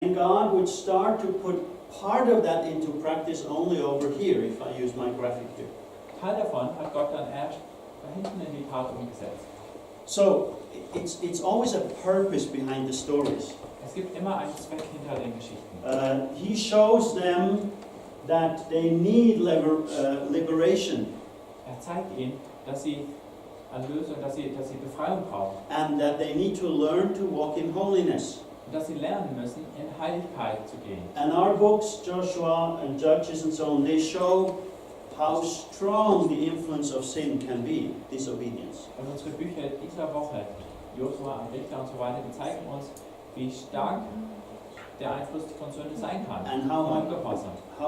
And God would start to put part of that into practice only over here, if I use my graphic here. Teil davon hat Gott dann erst da hinten in die Tat umgesetzt. So it's always a purpose behind the stories. Es gibt immer einen Zweck hinter den Geschichten. He shows them that they need liberation. Zeigt ihnen, dass sie Erlösung, dass sie Befreiung brauchen. And that they need to learn to walk in holiness. Und dass sie lernen müssen, in Heiligkeit zu gehen. And our books, Joshua and Judges and so on, they show how strong the influence of sin can be, disobedience. Und unsere Bücher dieser Woche, Josua, Richter und so weiter, die zeigen uns, wie stark der Einfluss von Sünde sein kann. And how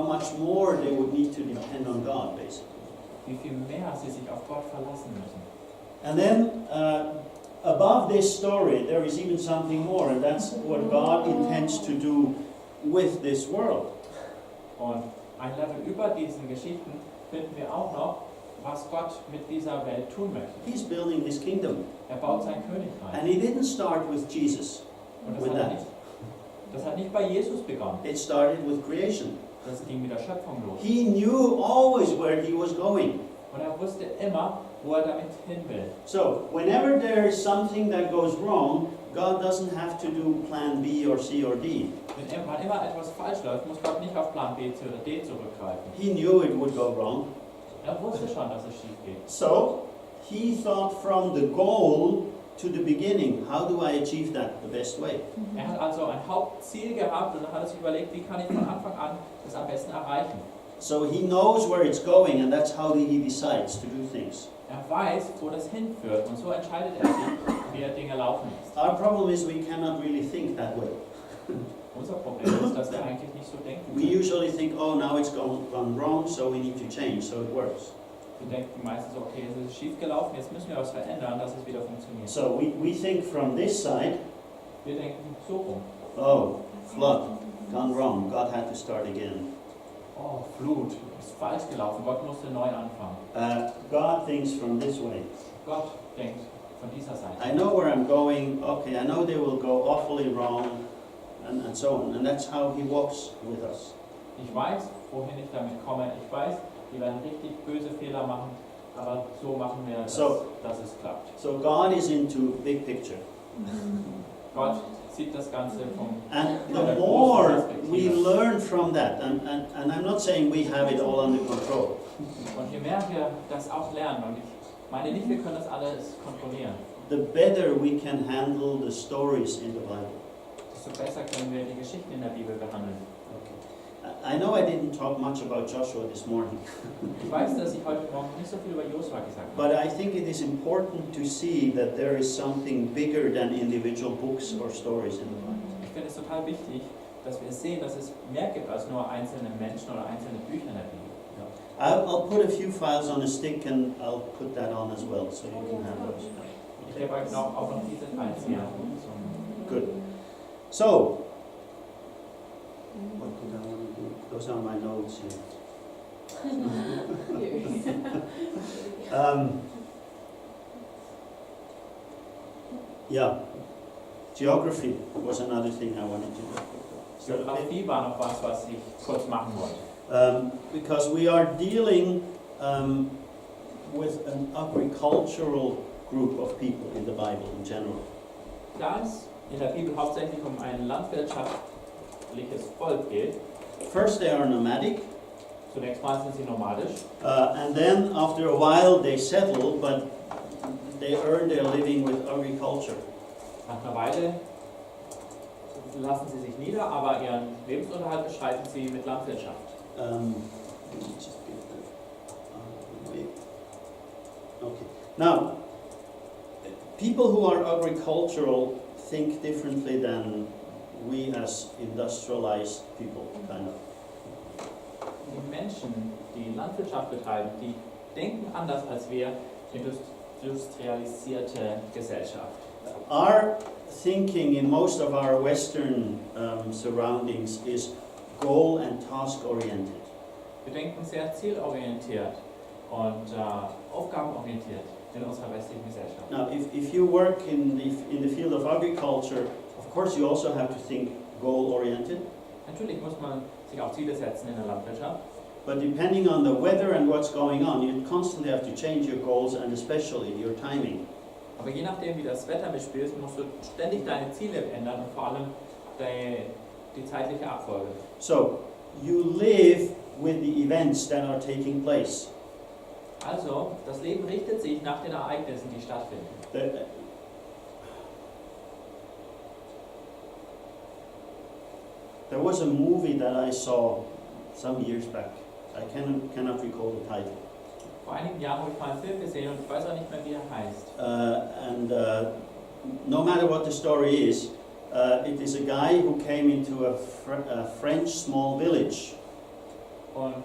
much more they would need to depend on God, basically. Wie viel mehr sie sich auf Gott verlassen müssen. And then, above this story, there is even something more, and that's what God intends to do with this world. Und ein Level über diesen Geschichten finden wir auch noch, was Gott mit dieser Welt tun möchte. He's building his kingdom. Baut sein Königreich. And he didn't start with Jesus. Und das hat nicht bei Jesus begonnen. It started with creation. Das ging mit der Schöpfung los. He knew always where he was going. Und wusste immer, wo damit hin will. So, whenever there is something that goes wrong, God doesn't have to do plan B or C or D. Wann immer etwas falsch läuft, muss Gott nicht auf Plan B, C oder D zurückgreifen. He knew it would go wrong. Wusste schon, dass es schief geht. So, he thought from the goal to the beginning, how do I achieve that the best way? Hat also ein Hauptziel gehabt und hat sich überlegt, wie kann ich von Anfang an das am besten erreichen. So he knows where it's going, and that's how he decides to do things. Weiß, wo das hinführt, und so entscheidet sich, wie Dinge laufen lässt. Our problem is we cannot really think that way. Unser Problem ist, dass wir eigentlich nicht so denken. We usually think, oh, now it's gone wrong, so we need to change, so it works. Wir denken meistens, okay, es ist schief gelaufen, jetzt müssen wir was verändern, dass es wieder funktioniert. So we think from this side, wir denken so rum. Oh, flood, gone wrong, God had to start again. Oh, Flut, ist falsch gelaufen, Gott musste neu anfangen. God thinks from this way. Gott denkt von dieser Seite. I know where I'm going, okay, I know they will go awfully wrong, and so on. And that's how he walks with us. Ich weiß, wohin ich damit komme. Ich weiß, die werden richtig böse Fehler machen, aber so machen wir, dass es klappt. So God is into big picture. Gott sieht das Ganze vom And the more we learn from that, and I'm not saying we have it all under control. Und je mehr wir das auch lernen, und ich meine nicht, wir können das alles kontrollieren. The better we can handle the stories in the Bible. Desto besser können wir die Geschichten in der Bibel behandeln. Okay. I know I didn't talk much about Joshua this morning. Ich weiß, dass ich heute Morgen nicht so viel über Josua gesagt habe. But I think it is important to see that there is something bigger than individual books or stories in the Bible. Ich finde es total wichtig, dass wir sehen, dass es mehr gibt als nur einzelne Menschen oder einzelne Bücher in der Bibel. I'll put a few files on a stick and I'll put that on as well, so you can have those. Ich gebe euch auch noch diese Files hier. Good. So, what did I want to do? Those are my notes here. Yeah, geography was another thing I wanted to do. Geografie war noch was ich kurz machen wollte. Because we are dealing with an agricultural group of people in the Bible in general. Da es in der Bibel hauptsächlich ein landwirtschaftliches Volk geht. First they are nomadic. Zunächst mal sind sie nomadisch. And then after a while they settle, but they earn their living with agriculture. Nach einer Weile lassen sie sich nieder, aber ihren Lebensunterhalt bestreiten sie mit Landwirtschaft. Let me just get that away. Okay. Now, people who are agricultural think differently than we as industrialized people, kind of. Die Menschen, die Landwirtschaft betreiben, die denken anders als wir, industrialisierte Gesellschaft. Our thinking in most of our Western surroundings is goal and task oriented. Wir denken sehr zielorientiert und aufgabenorientiert in unserer westlichen Gesellschaft. Now, if you work in the field of agriculture, of course you also have to think goal-oriented. Natürlich muss man sich auch Ziele setzen in der Landwirtschaft. But depending on the weather and what's going on, you constantly have to change your goals and especially your timing. Aber je nachdem, wie das Wetter mitspielt, musst du ständig deine Ziele ändern und vor allem die zeitliche Abfolge. So, you live with the events that are taking place. Also, das Leben richtet sich nach den Ereignissen, die stattfinden. There was a movie that I saw some years back. I cannot recall the title. Vor einigen Jahren habe ich mal einen Film gesehen und ich weiß auch nicht mehr, wie er heißt. No matter what the story is, it is a guy who came into a French small village. Und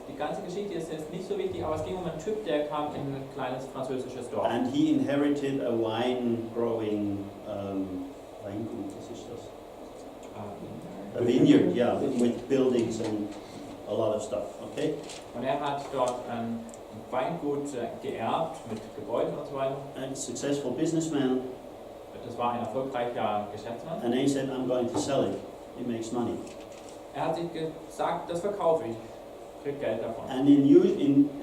die ganze Geschichte ist jetzt nicht so wichtig, aber es ging um einen Typ, der kam in ein kleines französisches Dorf. And he inherited a wine-growing Weingut, was ist das? A vineyard, yeah, with buildings and a lot of stuff, okay? Und er hat dort ein Weingut geerbt mit Gebäuden und so weiter. And successful businessman. Das war ein erfolgreicher Geschäftsmann. And he said, I'm going to sell it. It makes money. Er hat sich gesagt, das verkaufe ich. Krieg Geld davon. And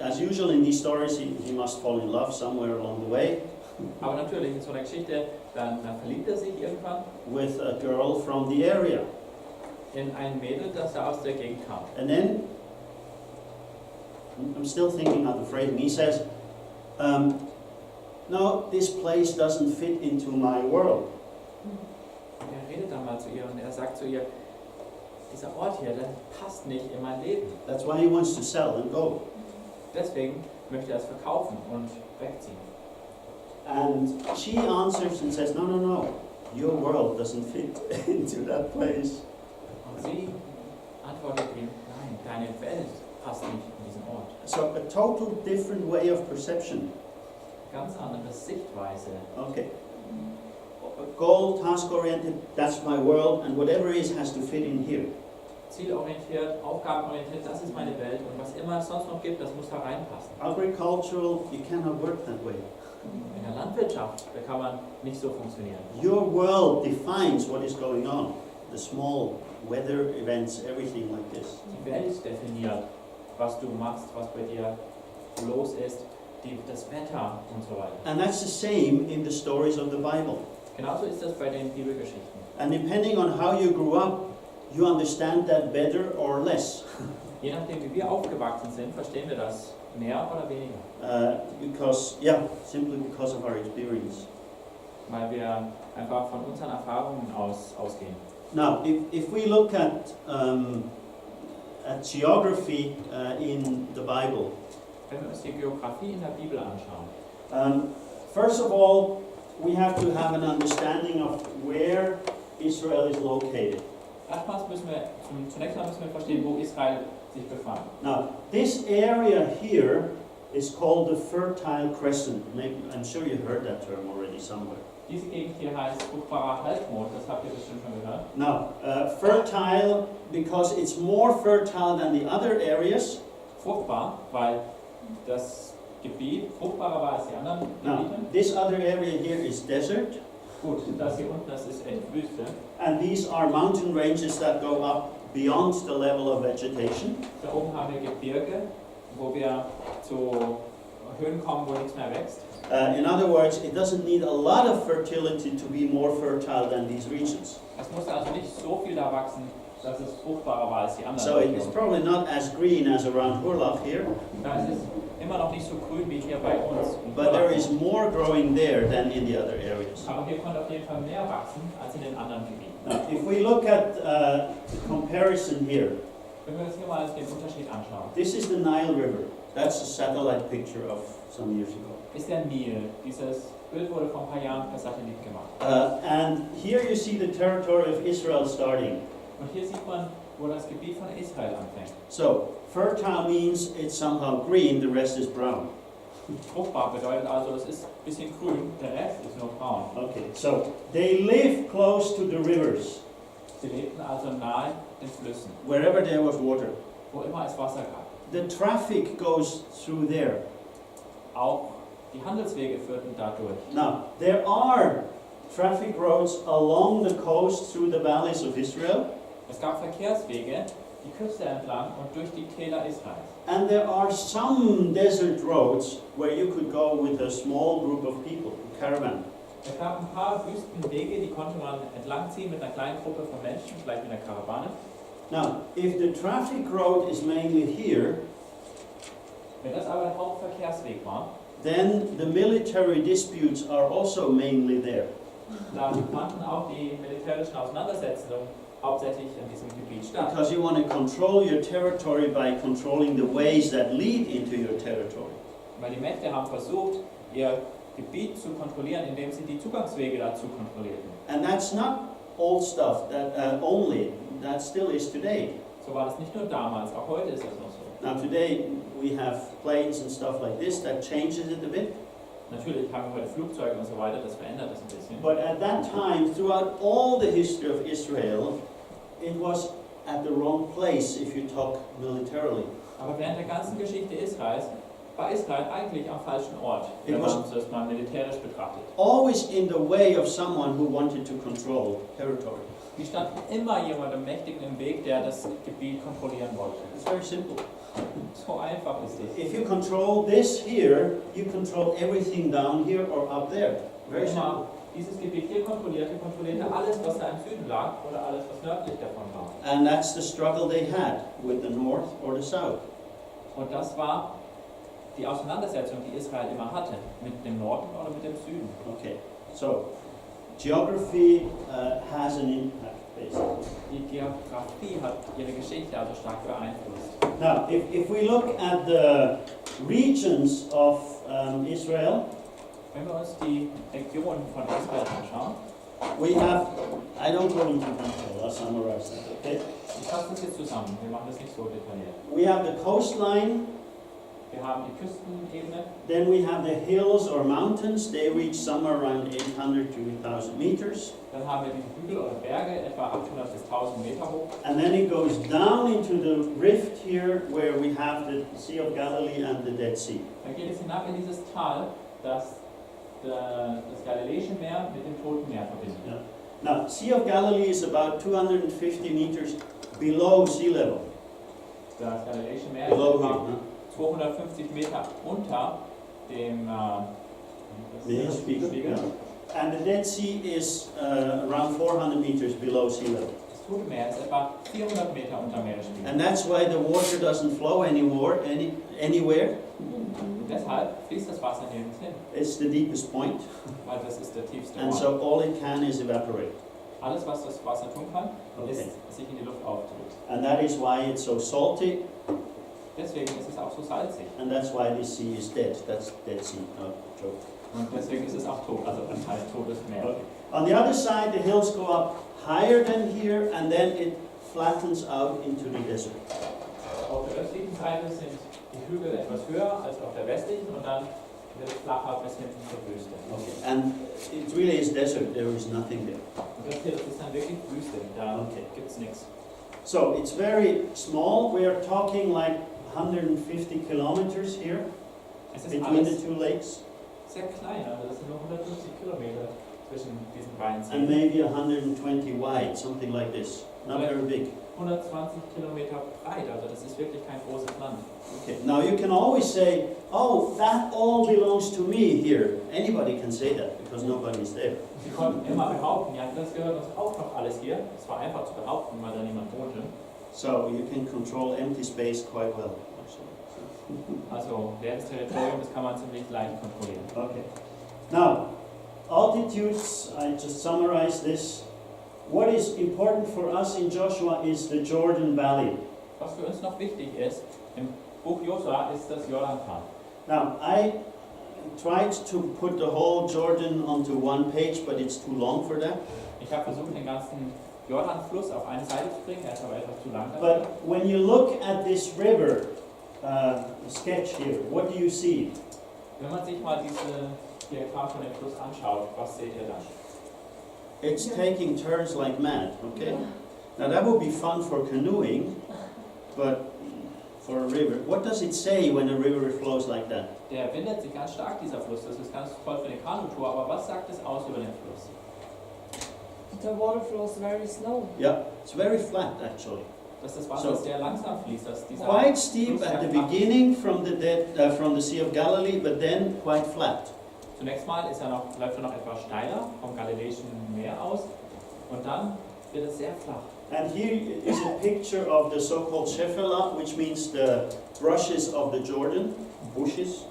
as usual in these stories, he must fall in love somewhere along the way. Aber natürlich in so einer Geschichte, dann verliebt er sich irgendwann with a girl from the area. In ein Mädel, das da aus der Gegend kam. And then, I'm still thinking of the phrasing, he says, no, this place doesn't fit into my world. Er redet dann mal zu ihr und er sagt zu ihr, dieser Ort hier, der passt nicht in mein Leben. That's why he wants to sell and go. Deswegen möchte er es verkaufen und wegziehen. And she answers and says, no, no, no, your world doesn't fit into that place. Und sie antwortet ihm, nein, deine Welt passt nicht in diesen Ort. So a total different way of perception. Ganz andere Sichtweise. Okay. Goal, task-oriented, that's my world, and whatever is has to fit in here. Zielorientiert, aufgabenorientiert, das ist meine Welt und was immer es sonst noch gibt, das muss da reinpassen. Agricultural, you cannot work that way. In der Landwirtschaft, da kann man nicht so funktionieren. Your world defines what is going on. The small weather events, everything like this. Die Welt definiert, was du machst, was bei dir los ist, das Wetter und so weiter. And that's the same in the stories of the Bible. Genauso ist das bei den Bibelgeschichten. And depending on how you grew up, you understand that better or less. Je nachdem, wie wir aufgewachsen sind, verstehen wir das mehr oder weniger. Simply because of our experience. Weil wir einfach von unseren Erfahrungen ausgehen. Now, if we look at geography in the Bible, Wenn wir uns die Geografie in der Bibel anschauen, first of all, we have to have an understanding of where Israel is located. Zunächst mal müssen wir verstehen, wo Israel sich befand. Now, this area here is called the Fertile Crescent. Maybe, I'm sure you heard that term already somewhere. Diese Gegend hier heißt fruchtbarer Halbmond, das habt ihr bestimmt schon gehört. Now, fertile because it's more fertile than the other areas. Fruchtbar, weil das Gebiet fruchtbarer war als die anderen Now, Gebiete. this other area here is desert. Gut, das hier unten, das ist echt Wüste. And these are mountain ranges that go up beyond the level of vegetation. Da oben haben wir Gebirge, wo wir zu Höhen kommen, wo nichts mehr wächst. In other words, it doesn't need a lot of fertility to be more fertile than these regions. Es muss also nicht so viel da wachsen, dass es fruchtbarer war als die anderen So it's Regionen. probably not as green as around Hurlach here, Da ist es immer noch nicht so grün wie hier bei uns. but there is more growing there than in the other areas. Aber hier konnte auf jeden Fall mehr wachsen als in den anderen Gebieten. Now, if we look at the comparison here, Wenn wir uns hier mal den Unterschied anschauen, this is the Nile River. That's a satellite picture of some years ago. ist der Nil. Dieses Bild wurde vor ein paar Jahren per Satellit gemacht. And here you see the territory of Israel starting. Und hier sieht man, wo das Gebiet von Israel anfängt. So, fertile means it's somehow green, the rest is brown. Fruchtbar bedeutet also, es ist ein bisschen grün, der Rest ist nur braun. Okay, so they live close to the rivers, Sie lebten also nahe den Flüssen, wherever there was water. wo immer es Wasser gab. The traffic goes through there. Auch die Handelswege führten dadurch. Now, there are traffic roads along the coast through the valleys of Israel. Es gab Verkehrswege die Küste entlang und durch die Täler Israels. And there are some desert roads where you could go with a small group of people, a caravan. Es gab ein paar Wüstenwege, die konnte man entlangziehen mit einer kleinen Gruppe von Menschen, vielleicht mit einer Karawane. Now, if the traffic road is mainly here, Wenn das aber der Hauptverkehrsweg war, then the military disputes are also mainly there. da fanden auch die militärischen Auseinandersetzungen hauptsächlich in diesem Gebiet statt. Because you want to control your territory by controlling the ways that lead into your territory. Weil die Mächte haben versucht, ihr Gebiet zu kontrollieren, indem sie die Zugangswege dazu kontrollierten. And that's not old stuff that only, that still is today. So war das nicht nur damals, auch heute ist das noch so. Now today we have planes and stuff like this that changes it a bit. Natürlich haben wir heute Flugzeuge und so weiter, das verändert das ein bisschen. But at that time, throughout all the history of Israel, it was at the wrong place if you talk militarily. Aber während der ganzen Geschichte Israels war Israel eigentlich am falschen Ort, wenn man es mal militärisch betrachtet. Always in the way of someone who wanted to control territory. Die standen immer jemandem Mächtigen im Weg, der das Gebiet kontrollieren wollte. It's very simple. So einfach ist es. If you control this here, you control everything down here or up there. Very Wenn man simple. dieses Gebiet hier kontrollierte alles, was da im Süden lag oder alles, was nördlich davon war. And that's the struggle they had with the north or the south. Und das war die Auseinandersetzung, die Israel immer hatte, mit dem Norden oder mit dem Süden. Okay, so geography has an impact, basically. Die Geografie hat ihre Geschichte also stark beeinflusst. Now, if we look at the regions of Israel, Wenn wir uns die Regionen von Israel anschauen, we have, I don't go into detail, I'll summarize that, okay? ich fasse das jetzt zusammen, wir machen das nicht so detailliert. We have the coastline, Wir haben die Küstenebene, then we have the hills or mountains, they reach somewhere around 800 to 1,000 meters. dann haben wir die Hügel oder Berge, etwa 800 bis 1000 Meter hoch. And then it goes down into the rift here where we have the Sea of Galilee and the Dead Sea. Dann geht es hinab in dieses Tal, das das Galiläische Meer mit dem Toten Meer verbindet. Yeah. Now, Sea of Galilee is about 250 meters below sea level. Das Galiläische Meer Below ist here, etwa 250 Meter unter dem Meeresspiegel. Spiegel. Yeah. And the Dead Sea is around 400 meters below sea level. Das Tote Meer ist etwa 400 Meter unter Meeresspiegel. And that's why the water doesn't flow anymore, anywhere. Deshalb fließt das Wasser nirgends hin, It's the deepest point. weil das ist der tiefste And Ort. so all it can is evaporate. Alles, was das Wasser tun kann, Okay. ist sich in die Luft aufdrückt. And that is why it's so salty, Deswegen ist es auch so salzig. and that's why this sea is dead. That's Dead Sea, no joke. Und deswegen ist es auch tot, also das heißt totes Meer. Okay. On the other side, the hills go up higher than here, and then it flattens out into the desert. Auf der östlichen Seite sind die Hügel etwas höher als auf der westlichen und dann wird es flacher bis hin zur Wüste. Okay. And it really is desert. There is nothing there. Und das hier, das ist dann wirklich Wüste, da Okay. gibt es nichts. So it's very small. We are talking like 150 kilometers here Es ist between the alles two lakes, sehr klein, also das sind nur 150 Kilometer zwischen diesen beiden and Seen. maybe 120 wide, something like this. Not very big. 120 Kilometer breit, also das ist wirklich kein großes Land. Okay. Now you can always say, "Oh, that all belongs to me here." Anybody can say that because nobody is there. Sie konnten immer behaupten, ja, das gehört uns auch noch alles hier. Es war einfach zu behaupten, weil da niemand wohnte. So you can control empty space quite well, actually. Also leeres Territorium, das kann man ziemlich leicht kontrollieren. Okay. Now, altitudes, I just summarize this. What is important for us in Joshua is the Jordan Valley. Was für uns noch wichtig ist, im Buch Josua ist das Jordantal. Now, I tried to put the whole Jordan onto one page, but it's too long for that. Ich habe versucht, den ganzen Jordanfluss auf eine Seite zu bringen, er ist aber etwas zu lang. But when you look at this river sketch here, what do you see? Wenn man sich mal diese Diagramm von dem Fluss anschaut, was seht ihr dann? It's taking turns like mad, okay? Now that would be fun for canoeing, but for a river, what does it say when a river flows like that? Der windet sich ganz stark, dieser Fluss. Das ist ganz toll für eine Kanutour, aber was sagt es aus über den Fluss? The water flows very slow. Yeah, it's very flat actually. Dass das Wasser sehr langsam fließt. Dass dieser Quite steep Fluss at the sehr flach ist. beginning from the Sea of Galilee, but then quite flat. Zunächst mal läuft er noch etwas steiler vom Galiläischen Meer aus und dann wird es sehr flach. And here is a picture of the so-called Shephelah, which means the brushes of the Jordan, bushes.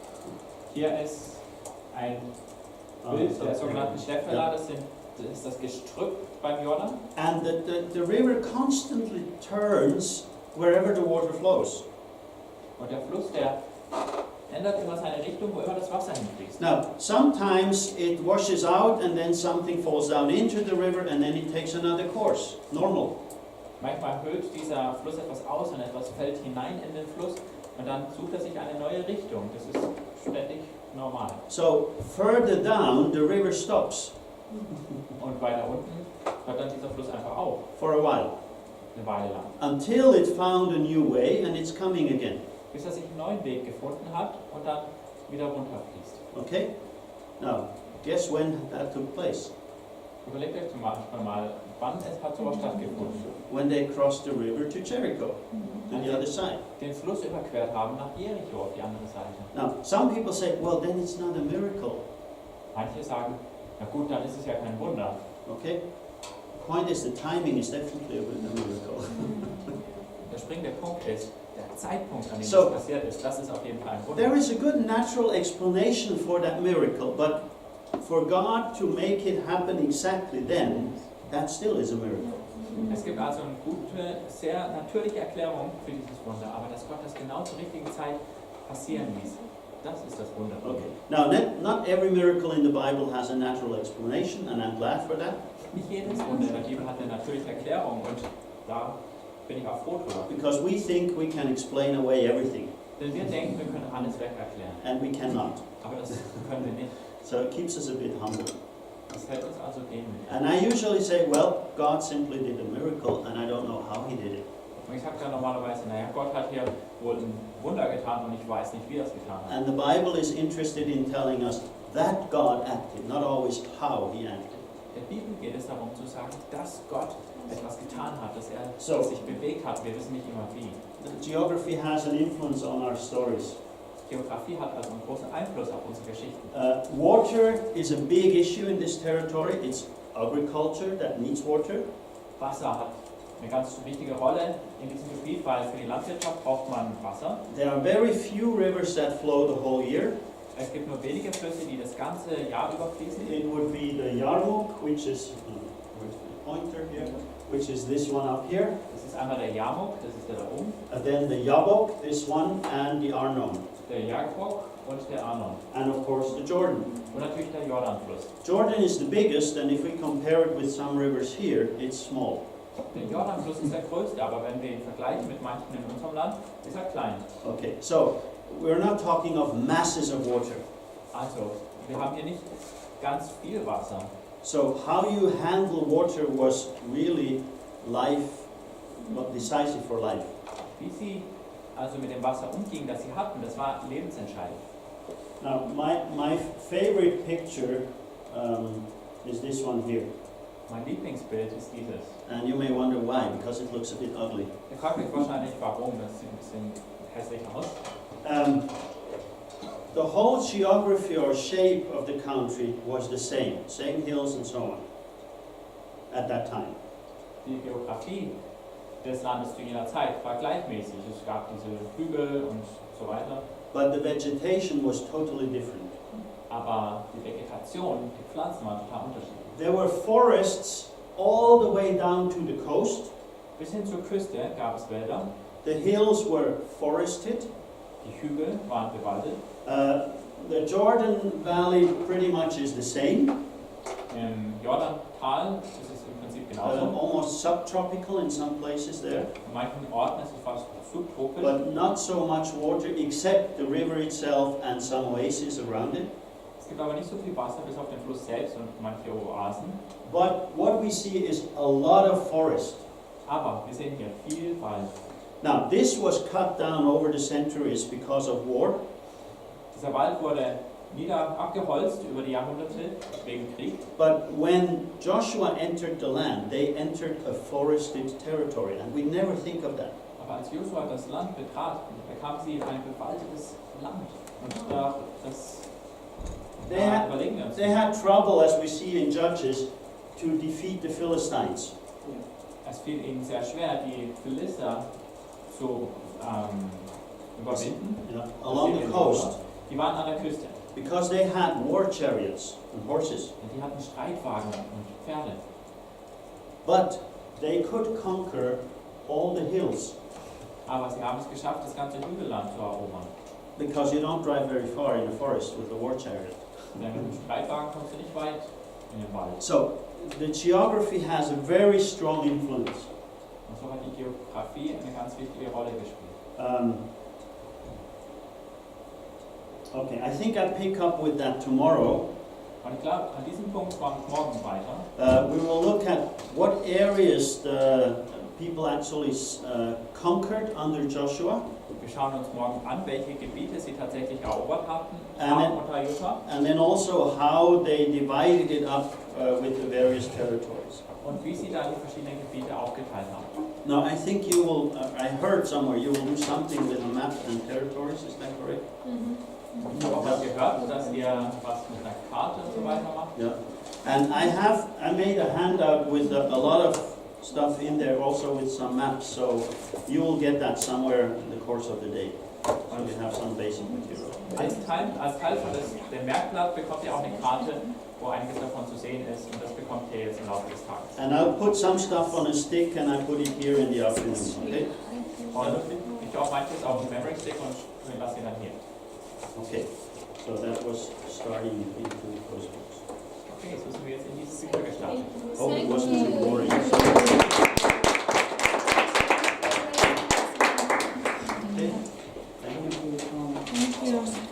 Hier ist ein Bild der sogenannten Shephelah, das ist das Gestrüpp beim Jordan. And the river constantly turns wherever the water flows. Und der Fluss, der ändert immer seine Richtung, wo immer das Wasser hinfließt. Now, sometimes it washes out and then something falls down into the river and then it takes another course, normal. Manchmal höhlt dieser Fluss etwas aus und etwas fällt hinein in den Fluss und dann sucht er sich eine neue Richtung. Das ist ständig normal. So, further down, the river stops Und weiter unten hört dann dieser Fluss einfach auf, for a while, eine Weile lang. until it found a new way and it's coming again. Bis er sich einen neuen Weg gefunden hat und dann wieder runterfließt. Okay? Now, guess when that took place? Überlegt euch zum Beispiel mal, wann hat sowas stattgefunden? When they crossed the river to Jericho, to the other side. Den Fluss überquert haben nach Jericho auf die andere Seite. Now, some people say, well, then it's not a miracle. Manche sagen, na gut, dann ist es ja kein Wunder. Okay? Point is, the timing is definitely a miracle. Der springende Punkt ist, der Zeitpunkt, an dem So, das passiert ist, das ist auf jeden Fall ein Wunder. There is a good natural explanation for that miracle, but for God to make it happen exactly then, that still is a miracle. Es gibt also eine gute, sehr natürliche Erklärung für dieses Wunder, aber dass Gott das genau zur richtigen Zeit passieren ließ, das ist das Wunder. Okay. Now, not every miracle in the Bible has a natural explanation, and I'm glad for that. Nicht jedes Wunder in der Bibel hat eine natürliche Erklärung und da bin ich auch froh drüber. Because we think we can explain away everything, Denn wir denken, wir können alles weg erklären, and we cannot. aber das können wir nicht. So it keeps us a bit humble. Das hält uns also demütig. And I usually say, well, God simply did a miracle, and I don't know how He did it. Und ich sage dann normalerweise, naja, Gott hat hier wohl ein Wunder getan und ich weiß nicht, wie er es getan hat. And the Bible is interested in telling us that God acted, not always how He acted. In der Bibel geht es darum zu sagen, dass Gott etwas getan hat, dass er So, sich bewegt hat. Wir wissen nicht immer wie. the geography has an influence on our stories. Geografie hat also einen großen Einfluss auf unsere Geschichten. Water is a big issue in this territory. It's agriculture that needs water. Wasser hat eine ganz wichtige Rolle in diesem Gebiet, weil für die Landwirtschaft braucht man Wasser. There are very few rivers that flow the whole year. Es gibt nur wenige Flüsse, die das ganze Jahr über fließen. It would be the Yarmouk, which is, where's the pointer here? Which is this one up here. Das ist einmal der Yarmouk, das ist der da oben, And then the Yabok, this one, and the Arnon. der Jabok und der Arnon. And of course the Jordan. Und natürlich der Jordanfluss. Jordan is the biggest, and if we compare it with some rivers here, it's small. Der Jordanfluss ist der größte, aber wenn wir ihn vergleichen mit manchen in unserem Land, ist er klein. Okay, so we're not talking of masses of water. Also, wir haben hier nicht ganz viel Wasser. So how you handle water was really decisive for life. Wie sie also mit dem Wasser umgingen, das sie hatten, das war lebensentscheidend. Now, my favorite picture is this one here. Mein Lieblingsbild ist dieses. And you may wonder why, because it looks a bit ugly. Ihr fragt euch wahrscheinlich, warum, das sieht ein bisschen hässlich aus. The whole geography or shape of the country was the same hills and so on, at that time. Die Geografie des Landes zu jener Zeit war gleichmäßig. Es gab diese Hügel und so weiter. But the vegetation was totally different. Aber die Vegetation, die Pflanzen waren total unterschiedlich. There were forests all the way down to the coast. Bis hin zur Küste gab es Wälder. The hills were forested. Die Hügel waren bewaldet. The Jordan Valley pretty much is the same. Im Jordantal ist es im Prinzip genauso. Almost subtropical in some places there. In manchen Orten ist es fast subtropisch. But not so much water except the river itself and some oases around it. Es gibt aber nicht so viel Wasser bis auf den Fluss selbst und manche Oasen. But what we see is a lot of forest. Aber wir sehen hier viel Wald. Now, this was cut down over the centuries because of war. Dieser Wald wurde abgeholzt über die Jahrhunderte wegen Krieg. But when Joshua entered the land, they entered a forested territory, and we never think of that. Aber als Josua das Land betrat, bekamen sie ein bewaldetes Land. Und das überlegen wir uns. They had trouble, as we see in Judges, to defeat the Philistines. Es fiel ihnen sehr schwer, die Philister zu überwinden. Along the coast, Die waren an der Küste. because they had war chariots and horses. Die hatten Streitwagen und Pferde. But they could conquer all the hills, Aber sie haben es geschafft, das ganze Hügelland zu erobern. because you don't drive very far in the forest with a war chariot. Denn mit dem Streitwagen kommst du nicht weit in den Wald. So the geography has a very strong influence. Und so hat die Geografie eine ganz wichtige Rolle gespielt. Okay, I think I'll pick up with that tomorrow. Und ich glaube, an diesem Punkt machen wir morgen weiter. We will look at what areas the people actually conquered under Joshua. Wir schauen uns morgen an, welche Gebiete sie tatsächlich erobert hatten unter Josua. And then also how they divided it up with the various territories. Und wie sie dann die verschiedenen Gebiete aufgeteilt haben. Now I think you will, I heard somewhere, you will do something with a map and territories, is that correct? Ich habe auch mal gehört, dass ihr was mit einer Karte und so weiter macht. Yeah. And I made a handout with a lot of stuff in there, also with some maps, so you will get that somewhere in the course of the day. So you have some basic material. Als Teil von dem Merkblatt bekommt ihr auch eine Karte, wo einiges davon zu sehen ist, und das bekommt ihr jetzt im Laufe des Tages. And I'll put some stuff on a stick and I put it here in the afternoon, okay? Und ich auch manches auf dem Memory Stick und lasse sie dann hier. Okay, so that was starting into those books. Okay, so sind wir jetzt in dieses Bücher gestartet. Hope it wasn't too boring. Okay, thank you. Thank you.